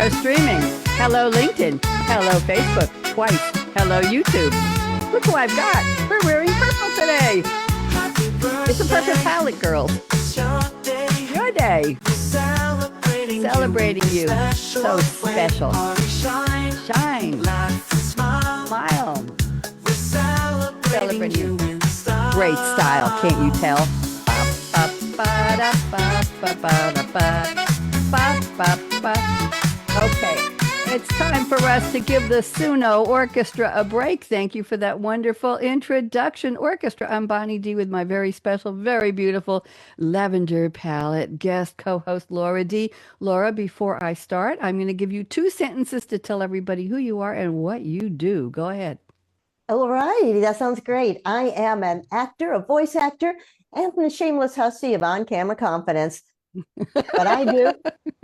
are streaming. Hello, LinkedIn. Hello, Facebook. Twice. Hello, YouTube. Look who I've got. We're wearing purple today. It's a purple palette, girls. Your day. Celebrating you. So special. Shine. Smile. Celebrating you. Great style, can't you tell? Okay, it's time for us to give the Suno Orchestra a break. Thank you for that wonderful introduction, orchestra. I'm Bonnie D with my very special, very beautiful lavender palette guest co-host Laura D. Laura, before I start, I'm going to give you 2 sentences to tell everybody who you are and what you do. Go ahead. All right, that sounds great. I am an actor, a voice actor, and a shameless hussy of on-camera confidence. What I do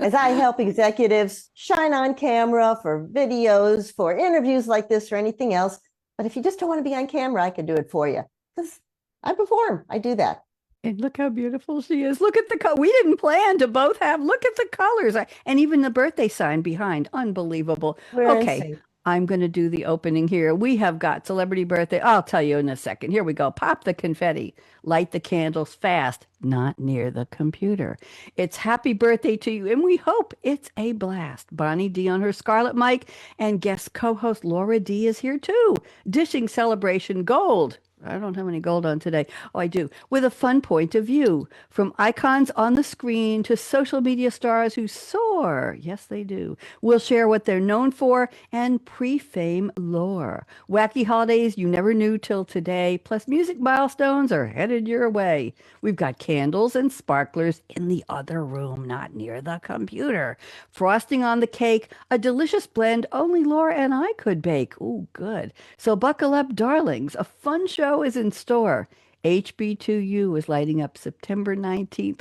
is I help executives shine on camera for videos, for interviews like this or anything else. But if you just don't want to be on camera, I can do it for you. Because I perform. I do that. And look how beautiful she is. Look at the we didn't plan to both have. Look at the colors. And even the birthday sign behind. Unbelievable. Okay. I'm going to do the opening here. We have got celebrity birthday. I'll tell you in a second. Here we go. Pop the confetti. Light the candles fast, not near the computer. It's happy birthday to you, and we hope it's a blast. Bonnie D on her Scarlet mic, and guest co-host Laura D is here too, dishing celebration gold. I don't have any gold on today. Oh, I do. With a fun point of view. From icons on the screen to social media stars who soar. Yes, they do. We'll share what they're known for and pre-fame lore. Wacky holidays you never knew till today. Plus music milestones are headed your way. We've got candles and sparklers in the other room, not near the computer. Frosting on the cake, a delicious blend only Laura and I could bake. Ooh, good. So buckle up, darlings. A fun show is in store. HB2U is lighting up September 19th.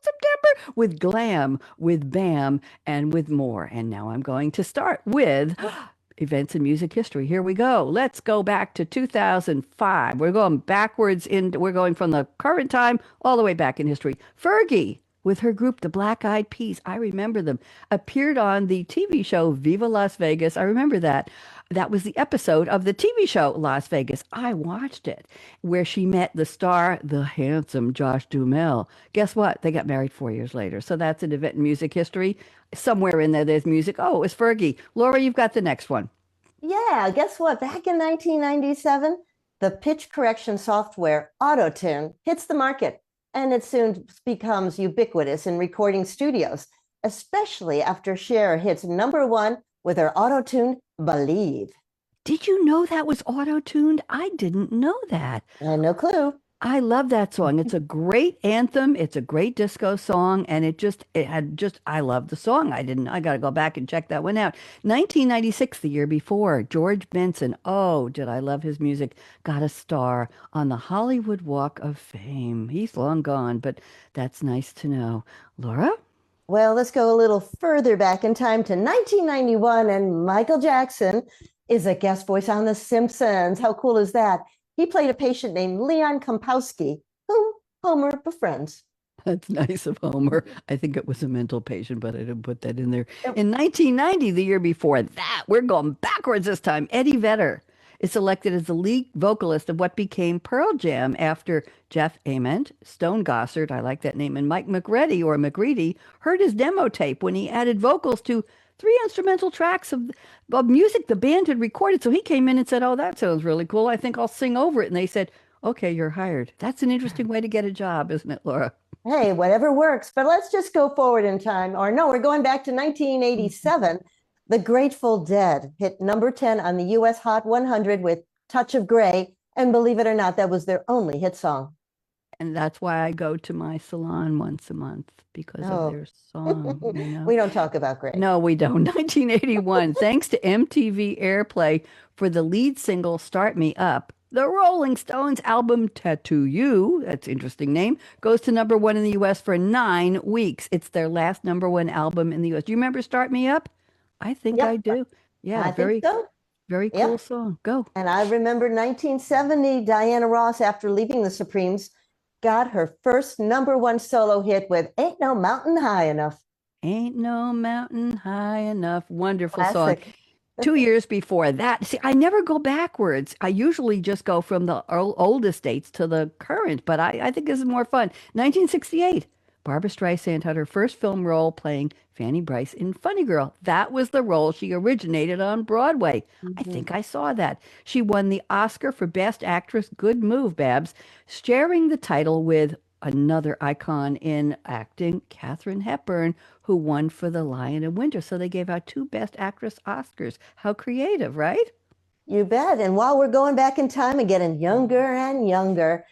September with glam, with BAM, and with more. And now I'm going to start with events in music history. Here we go. Let's go back to 2005. We're going backwards we're going from the current time all the way back in history. Fergie, with her group, the Black Eyed Peas, I remember them, appeared on the TV show Viva Las Vegas. I remember that. That was the episode of the TV show Las Vegas. I watched it, where she met the star, the handsome Josh Duhamel. Guess what? They got married 4 years later. So that's an event in music history. Somewhere in there's music. Oh, it's Fergie. Laura, you've got the next one. Yeah, guess what? Back in 1997, the pitch correction software Auto-Tune hits the market. And it soon becomes ubiquitous in recording studios, especially after Cher hits #1 with her auto-tuned Believe. Did you know that was auto-tuned? I didn't know that. I had no clue. I love that song. It's a great anthem. It's a great disco song. And I love the song. I got to go back and check that one out. 1996, the year before, George Benson. Oh, did I love his music. Got a star on the Hollywood Walk of Fame. He's long gone, but that's nice to know. Laura? Well, let's go a little further back in time to 1991, and Michael Jackson is a guest voice on The Simpsons. How cool is that? He played a patient named Leon Kompowski, whom Homer befriends. That's nice of Homer. I think it was a mental patient, but I didn't put that in there. In 1990, the year before that, we're going backwards this time. Eddie Vedder is selected as the lead vocalist of what became Pearl Jam after Jeff Ament, Stone Gossard, I like that name, and Mike McReady heard his demo tape when he added vocals to 3 instrumental tracks of music the band had recorded. So he came in and said, oh, that sounds really cool. I think I'll sing over it. And they said, okay, you're hired. That's an interesting way to get a job, isn't it, Laura? Hey, whatever works. But let's just go forward in time. Or no, we're going back to 1987. The Grateful Dead hit #10 on the US Hot 100 with Touch of Grey. And believe it or not, that was their only hit song. And that's why I go to my salon once a month, because of their song. You know? We don't talk about Grey. No, we don't. 1981, thanks to MTV Airplay for the lead single Start Me Up, the Rolling Stones album Tattoo You, that's an interesting name, goes to #1 in the US for 9 weeks. It's their last #1 album in the US. Do you remember Start Me Up? I think I do. Yeah, I think so. Very cool song. Go. And I remember 1970, Diana Ross, after leaving the Supremes, got her first #1 solo hit with Ain't No Mountain High Enough. Ain't no mountain high enough. Wonderful song. Classic. 2 years before that, see, I never go backwards. I usually just go from the oldest dates to the current, but I think this is more fun. 1968, Barbara Streisand had her first film role playing Fanny Brice in Funny Girl. That was the role she originated on Broadway. I Mhm. think I saw that. She won the Oscar for Best Actress. Good move, Babs. Sharing the title with another icon in acting, Katharine Hepburn, who won for The Lion in Winter. So they gave out two Best Actress Oscars. How creative, right? You bet. And while we're going back in time and getting younger and younger,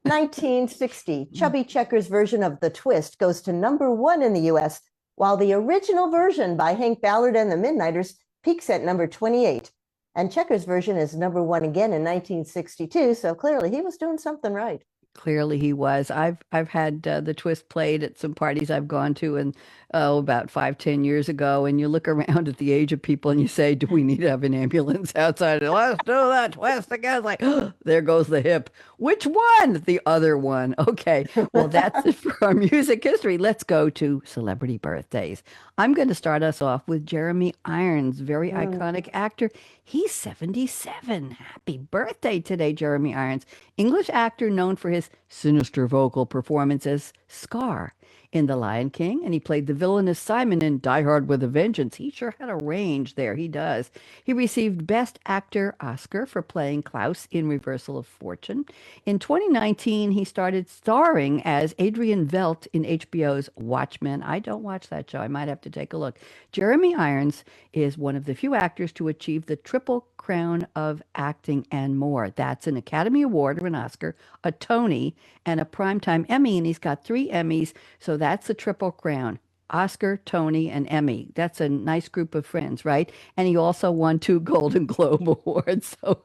1960, Chubby Checker's version of The Twist goes to #1 in the US, while the original version by Hank Ballard and the Midnighters peaks at number 28. And Checker's version is #1 again in 1962, so clearly he was doing something right. Clearly he was. I've had the twist played at some parties I've gone to, and about 5, 10 years ago, and you look around at the age of people and you say, do we need to have an ambulance outside? Let's do that twist again. It's like, oh, there goes the hip. Which one? The other one. Okay. Well, that's it for our music history. Let's go to celebrity birthdays. I'm going to start us off with Jeremy Irons, very iconic actor. He's 77. Happy birthday today, Jeremy Irons. English actor known for his sinister vocal performance as Scar in The Lion King, and he played the villainous Simon in Die Hard with a Vengeance. He sure had a range there. He does. He received Best Actor Oscar for playing Klaus in Reversal of Fortune. In 2019, he started starring as Adrian Velt in HBO's Watchmen. I don't watch that show. I might have to take a look. Jeremy Irons is one of the few actors to achieve the Triple Crown of Acting and more. That's an Academy Award or an Oscar, a Tony, and a Primetime Emmy, and he's got 3 Emmys, so that's the Triple Crown. Oscar, Tony, and Emmy. That's a nice group of friends, right? And he also won 2 Golden Globe Awards. So,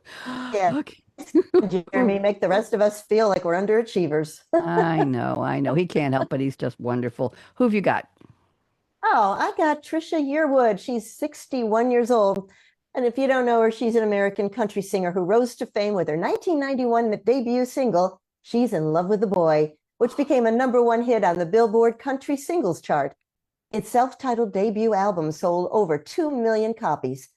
Yeah. okay. Jeremy, make the rest of us feel like we're underachievers. I know, I know. He can't help it. He's just wonderful. Who have you got? Oh, I got Trisha Yearwood. She's 61 years old. And if you don't know her, she's an American country singer who rose to fame with her 1991 debut single, She's in Love with the Boy, which became a #1 hit on the Billboard Country Singles Chart. Its self-titled debut album sold over 2 million copies.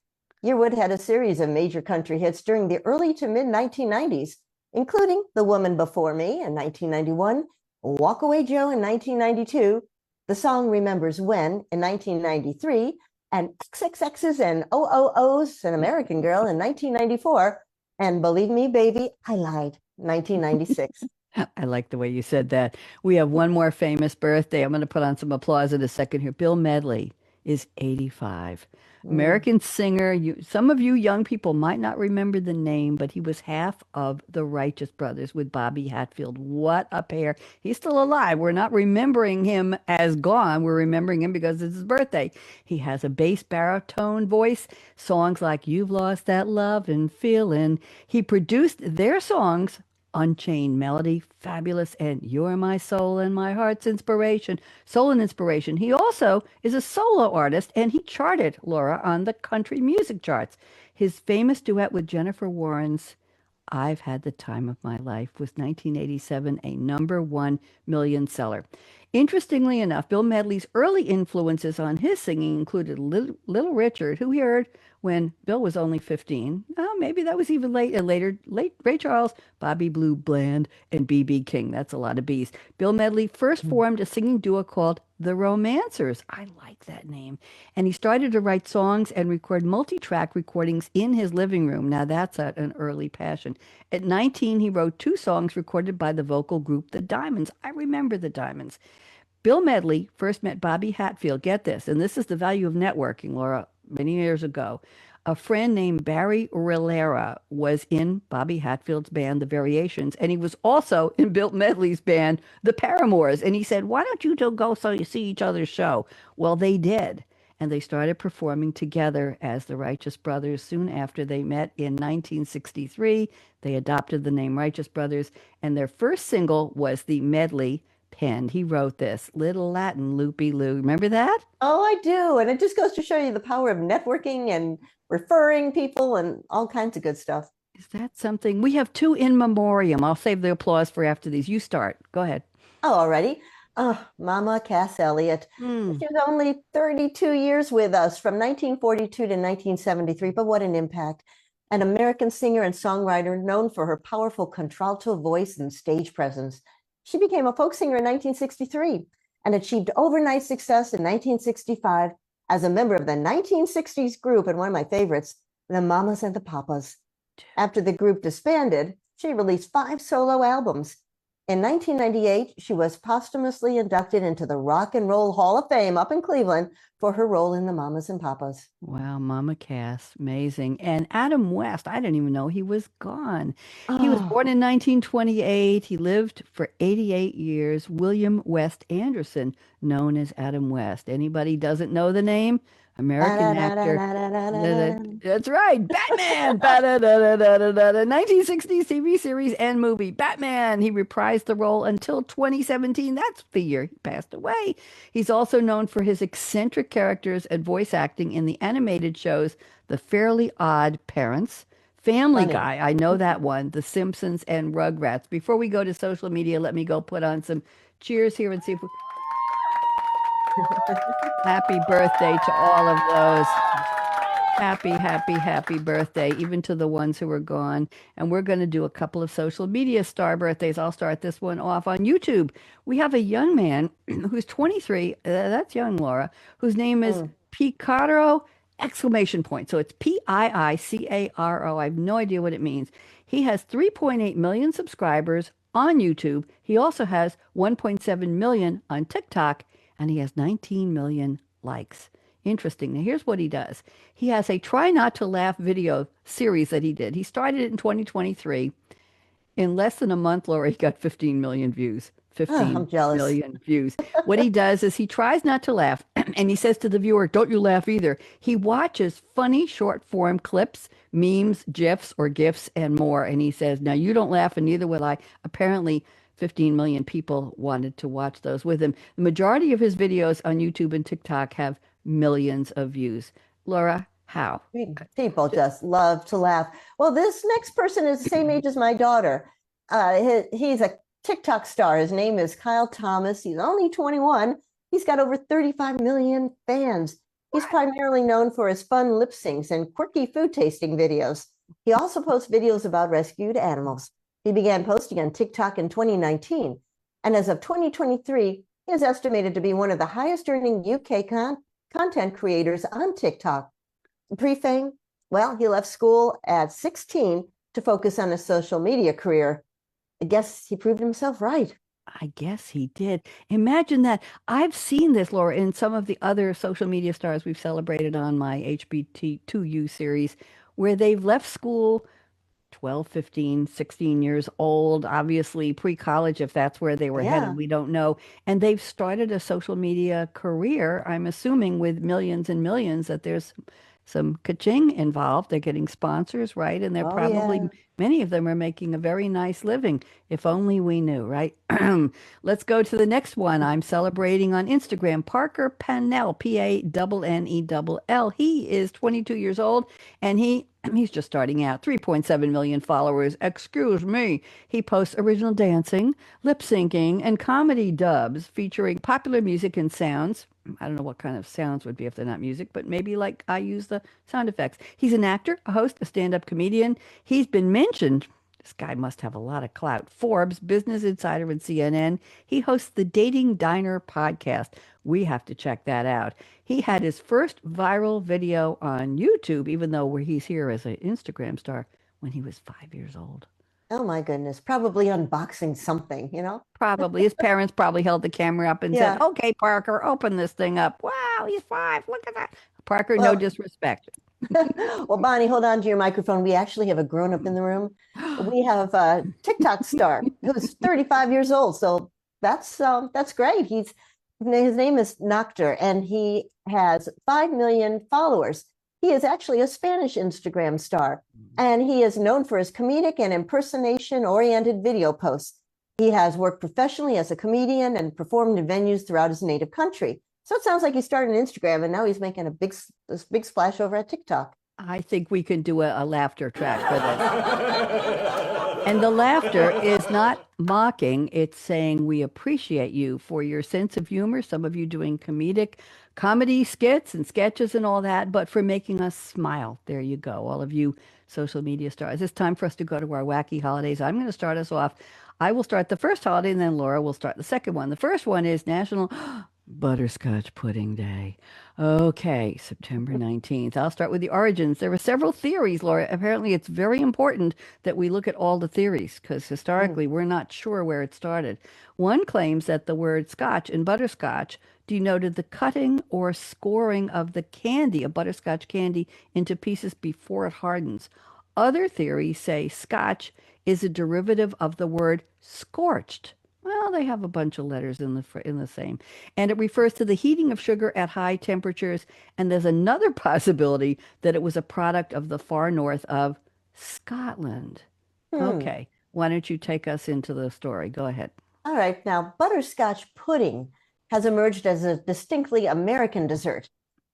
Yearwood had a series of major country hits during the early to mid-1990s, including The Woman Before Me in 1991, Walk Away Joe in 1992, the song Remembers When in 1993, and XXX's and OOO's An American Girl in 1994, and Believe Me, Baby, I Lied, 1996. I like the way you said that. We have one more famous birthday. I'm going to put on some applause in a second here. Bill Medley is 85. American singer. Some of you young people might not remember the name, but he was half of the Righteous Brothers with Bobby Hatfield. What a pair. He's still alive. We're not remembering him as gone. We're remembering him because it's his birthday. He has a bass baritone voice, songs like You've Lost That Love and Feeling. He produced their songs Unchained Melody, fabulous, and You're My Soul and My Heart's Inspiration, Soul and Inspiration. He also is a solo artist, and he charted, Laura, on the country music charts. His famous duet with Jennifer Warren's I've Had the Time of My Life was 1987, a #1 million seller. Interestingly enough, Bill Medley's early influences on his singing included Little Richard, who he heard when Bill was only 15. Oh, maybe that was even late Ray Charles, Bobby Blue Bland, and B.B. King. That's a lot of B's. Bill Medley first formed a singing duo called The Romancers. I like that name. And he started to write songs and record multi-track recordings in his living room. Now that's an early passion. At 19, he wrote 2 songs recorded by the vocal group The Diamonds. I remember The Diamonds. Bill Medley first met Bobby Hatfield. Get this, and this is the value of networking, Laura, many years ago. A friend named Barry Rilera was in Bobby Hatfield's band, The Variations, and he was also in Bill Medley's band, The Paramours. And he said, why don't you two go so you see each other's show? Well, they did. And they started performing together as the Righteous Brothers. Soon after they met in 1963, they adopted the name Righteous Brothers, and their first single was the medley penned. He wrote this, Little Latin Loopy Loo. Remember that? Oh, I do. And it just goes to show you the power of networking and referring people and all kinds of good stuff. Is that something? We have 2 in memoriam. I'll save the applause for after these. You start. Go ahead. Oh, already. Oh, Mama Cass Elliot. Hmm. She was only 32 years with us from 1942 to 1973, but what an impact. An American singer and songwriter known for her powerful contralto voice and stage presence. She became a folk singer in 1963 and achieved overnight success in 1965 as a member of the 1960s group and one of my favorites, the Mamas and the Papas. After the group disbanded, she released 5 solo albums. In 1998, she was posthumously inducted into the Rock and Roll Hall of Fame up in Cleveland for her role in the Mamas and Papas. Wow, Mama Cass, amazing. And Adam West, I didn't even know he was gone. He was Oh, born in 1928. He lived for 88 years. William West Anderson, known as Adam West. Anybody doesn't know the name? American actor. That's right, Batman. Ba-da-da-da-da-da-da. 1960s TV series and movie Batman. He reprised the role until 2017. That's the year he passed away. He's also known for his eccentric characters and voice acting in the animated shows The Fairly Odd Parents, Family funny. Guy, I know that one, The Simpsons, and Rugrats. Before we go to social media, let me go put on some cheers here and see if we... Happy birthday to all of those. Happy, happy, happy birthday, even to the ones who are gone. And we're going to do a couple of social media star birthdays. I'll start this one off on YouTube. We have a young man who's 23, that's young, Laura, whose name is Mm. Picaro exclamation point. So it's Piicaro. I have no idea what it means. He has 3.8 million subscribers on YouTube. He also has 1.7 million on TikTok, and he has 19 million likes. Interesting. Now, here's what he does. He has a try not to laugh video series that he did. He started it in 2023. In less than a month, Laura, he got 15 million views. Oh, 15 I'm jealous. million views. What he does is he tries not to laugh, and he says to the viewer, "Don't you laugh either." He watches funny short form clips, memes, GIFs, or GIFs, and more. And he says, "Now you don't laugh, and neither will I." Apparently, 15 million people wanted to watch those with him. The majority of his videos on YouTube and TikTok have millions of views. Laura, how? People just love to laugh. Well, this next person is the same age as my daughter. He's a TikTok star. His name is Kyle Thomas. He's only 21. He's got over 35 million fans. He's primarily known for his fun lip syncs and quirky food tasting videos. He also posts videos about rescued animals. He began posting on TikTok in 2019. And as of 2023, he is estimated to be one of the highest earning UK content creators on TikTok. Pre-fame, well, he left school at 16 to focus on a social media career. I guess he proved himself right. I guess he did. Imagine that. I've seen this, Laura, in some of the other social media stars we've celebrated on my HBT2U series, where they've left school 12, 15, 16 years old, obviously pre-college, if that's where they were Yeah. headed, we don't know. And they've started a social media career, I'm assuming with millions and millions, that there's some ka-ching involved. They're getting sponsors, right? And they're Oh, probably, yeah. many of them are making a very nice living. If only we knew, right? Let's go to the next one. I'm celebrating on Instagram, Parker Pannell, Pannell. He is 22 years old, and he's just starting out. 3.7 million followers. Excuse me. He posts original dancing, lip syncing, and comedy dubs featuring popular music and sounds. I don't know what kind of sounds would be if they're not music, but maybe like I use the sound effects. He's an actor, a host, a stand-up comedian. He's been mentioned. This guy must have a lot of clout. Forbes, Business Insider, and CNN. He hosts the Dating Diner podcast. We have to check that out. He had his first viral video on YouTube, even though he's here as an Instagram star, when he was 5 years old. Oh my goodness. Probably unboxing something, you know? Probably. His parents probably held the camera up and said, Yeah. "Okay, Parker, open this thing up." Wow, he's 5. Look at that. Parker, no Well, disrespect. well, Bonnie, hold on to your microphone. We actually have a grown-up in the room. We have a TikTok star who's 35 years old. So that's great. His name is Noctur, and he has 5 million followers. He is actually a Spanish Instagram star, and he is known for his comedic and impersonation-oriented video posts. He has worked professionally as a comedian and performed in venues throughout his native country. So it sounds like he started on Instagram, and now he's making this big splash over at TikTok. I think we can do a laughter track for this. And the laughter is not mocking, it's saying we appreciate you for your sense of humor, some of you doing comedy skits and sketches and all that, but for making us smile. There you go, all of you social media stars. It's time for us to go to our wacky holidays. I'm going to start us off. I will start the first holiday and then Laura will start the second one. The first one is National Butterscotch Pudding Day. Okay, September 19th. I'll start with the origins. There were several theories, Laura. Apparently, it's very important that we look at all the theories because historically we're not sure where it started. One claims that the word scotch in butterscotch denoted the cutting or scoring of the candy, of butterscotch candy, into pieces before it hardens. Other theories say scotch is a derivative of the word scorched. Well, they have a bunch of letters in the same. And it refers to the heating of sugar at high temperatures. And there's another possibility that it was a product of the far north of Scotland. Okay, why don't you take us into the story? Go ahead. All right. Now, butterscotch pudding has emerged as a distinctly American dessert.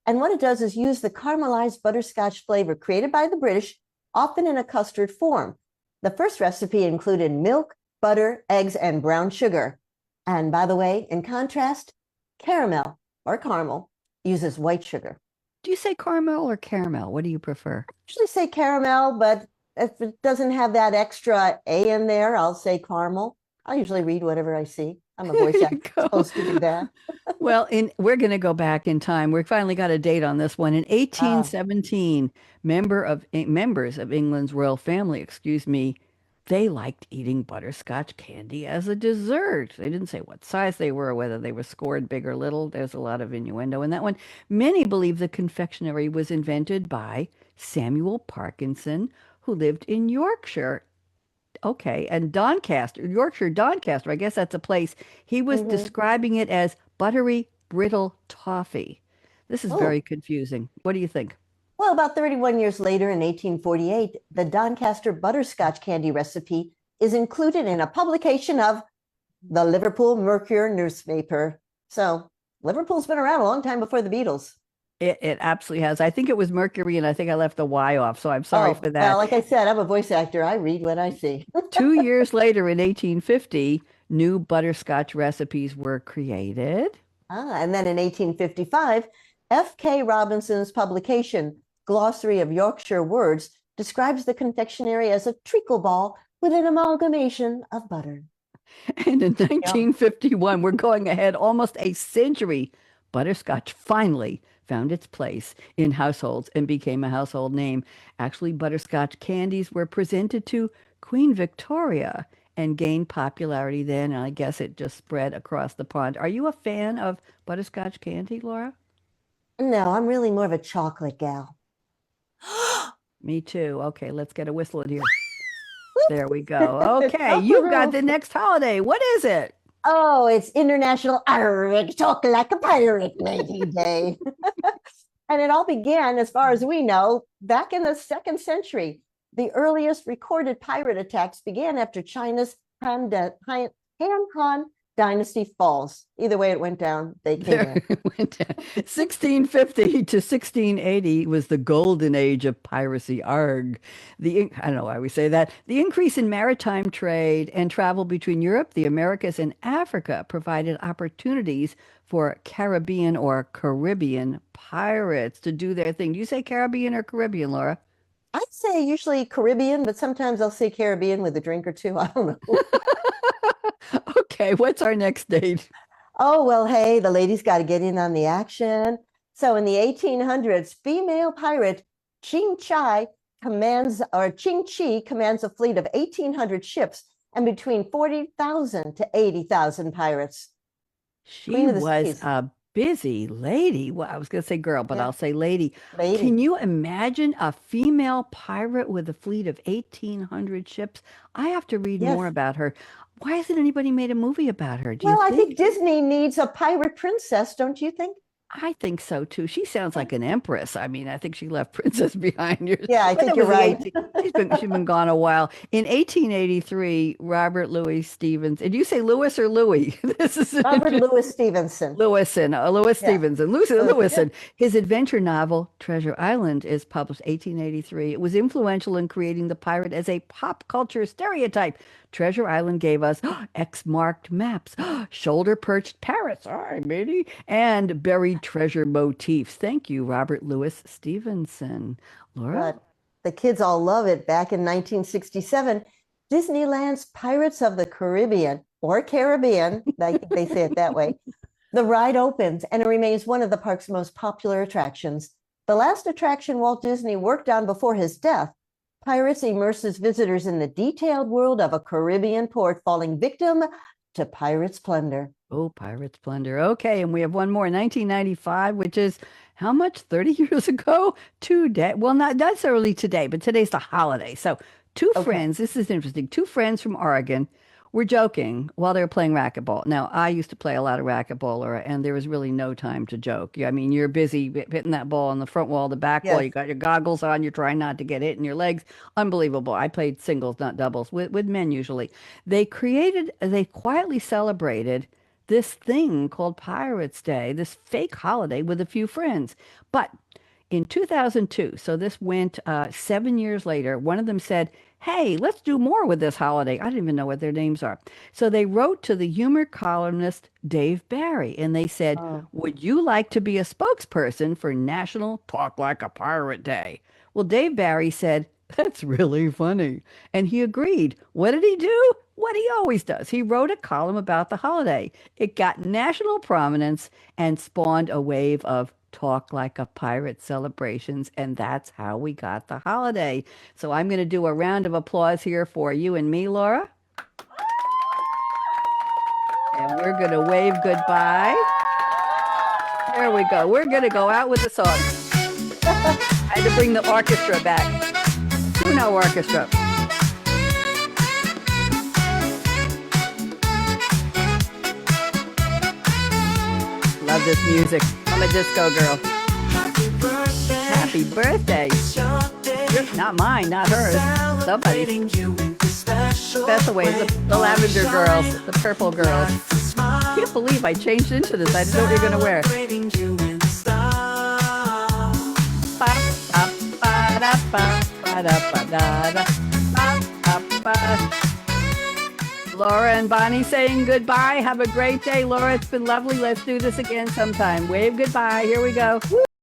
And what it does is use the caramelized butterscotch flavor created by the British, often in a custard form. The first recipe included milk, butter, eggs, and brown sugar. And by the way, in contrast, caramel or caramel uses white sugar. Do you say caramel or caramel? What do you prefer? I usually say caramel, but if it doesn't have that extra A in there, I'll say caramel. I usually read whatever I see. I'm a voice actor, supposed to do that. Well, we're going to go back in time. We finally got a date on this one. In 1817, members of England's royal family, excuse me, they liked eating butterscotch candy as a dessert. They didn't say what size they were or whether they were scored big or little. There's a lot of innuendo in that one. Many believe the confectionery was invented by Samuel Parkinson, who lived in Yorkshire. Okay, and Doncaster, Yorkshire Doncaster, I guess that's a place. He was describing it as buttery, brittle toffee. This is very confusing. What do you think? Well, about 31 years later, in 1848, the Doncaster butterscotch candy recipe is included in a publication of the Liverpool Mercury newspaper. So Liverpool's been around a long time before the Beatles. It absolutely has. I think it was Mercury, and I think I left the Y off, so I'm sorry for that. Well, like I said, I'm a voice actor. I read what I see. 2 years later, in 1850, new butterscotch recipes were created. And then in 1855, F.K. Robinson's publication, Glossary of Yorkshire Words, describes the confectionery as a treacle ball with an amalgamation of butter. And in 1951, we're going ahead almost a century, butterscotch finally found its place in households and became a household name. Actually, butterscotch candies were presented to Queen Victoria and gained popularity then, and I guess it just spread across the pond. Are you a fan of butterscotch candy, Laura? No, I'm really more of a chocolate gal. Me too. Okay, let's get a whistle in here. There we go. Okay, you've got the next holiday. What is it? Oh, it's International Talk Like a Pirate Lady Day. And it all began, as far as we know, back in the 2nd century. The earliest recorded pirate attacks began after China's Han Dynasty falls. Either way it went down, they came in. It went down. 1650 to 1680 was the golden age of piracy. Arg. I don't know why we say that. The increase in maritime trade and travel between Europe, the Americas, and Africa provided opportunities for Caribbean or Caribbean pirates to do their thing. Do you say Caribbean or Caribbean, Laura? I say usually Caribbean, but sometimes I'll say Caribbean with a drink or two. I don't know. Okay, what's our next date? Oh, well, hey, the ladies got to get in on the action. So in the 1800s, female pirate Ching Chi commands a fleet of 1,800 ships and between 40,000 to 80,000 pirates. She was a busy lady. Well, I was going to say girl, but I'll say lady. Can you imagine a female pirate with a fleet of 1,800 ships? I have to read more about her. Why hasn't anybody made a movie about her? I think Disney needs a pirate princess, don't you think? I think so too. She sounds like an empress. I mean, I think she left princess behind her. Yeah, I But think that you're was the right. 18 she's been gone a while. In 1883, Robert Louis Stevens. Did you say Louis or Louis? This is an Robert interesting. Louis Stevenson. Louis Yeah. Stevenson, Yeah. Lewison. His adventure novel, Treasure Island, is published 1883. It was influential in creating the pirate as a pop culture stereotype. Treasure Island gave us X-marked maps, shoulder-perched parrots, all right, matey, and buried treasure motifs. Thank you, Robert Louis Stevenson. Laura? But the kids all love it. Back in 1967, Disneyland's Pirates of the Caribbean or Caribbean, I think they say it that way. The ride opens and it remains one of the park's most popular attractions. The last attraction Walt Disney worked on before his death, Pirates immerses visitors in the detailed world of a Caribbean port falling victim to pirates' plunder. Oh, Pirate Splendor. Okay, and we have one more, 1995, which is how much? 30 years ago? Today. Well, not necessarily today, but today's the holiday. So, two Okay. friends, this is interesting. Two friends from Oregon were joking while they were playing racquetball. Now, I used to play a lot of racquetball, Laura, and there was really no time to joke. I mean, you're busy hitting that ball on the front wall, the back wall. Yes. You got your goggles on. You're trying not to get hit in your legs. Unbelievable. I played singles, not doubles, with men usually. They quietly celebrated this thing called Pirates Day, this fake holiday with a few friends. But in 2002, so this went 7 years later, one of them said, "Hey, let's do more with this holiday." I don't even know what their names are. So they wrote to the humor columnist Dave Barry and they said, Oh, "Would you like to be a spokesperson for National Talk Like a Pirate Day?" Well, Dave Barry said, "That's really funny." And he agreed. What did he do? What he always does. He wrote a column about the holiday. It got national prominence and spawned a wave of talk like a pirate celebrations. And that's how we got the holiday. So I'm going to do a round of applause here for you and me, Laura. And we're going to wave goodbye. There we go. We're going to go out with the song. I had to bring the orchestra back. Uno Orchestra. Love this music. I'm a disco girl. Happy birthday. Not mine, not hers. Somebody's. Special ways. The lavender girls, the purple girls. I can't believe I changed into this. I didn't know what you're going to wear. Ba, ba, da, ba, ba, da, ba, da, da. Ba, ba, ba. Laura and Bonnie saying goodbye. Have a great day, Laura. It's been lovely. Let's do this again sometime. Wave goodbye. Here we go. Woo!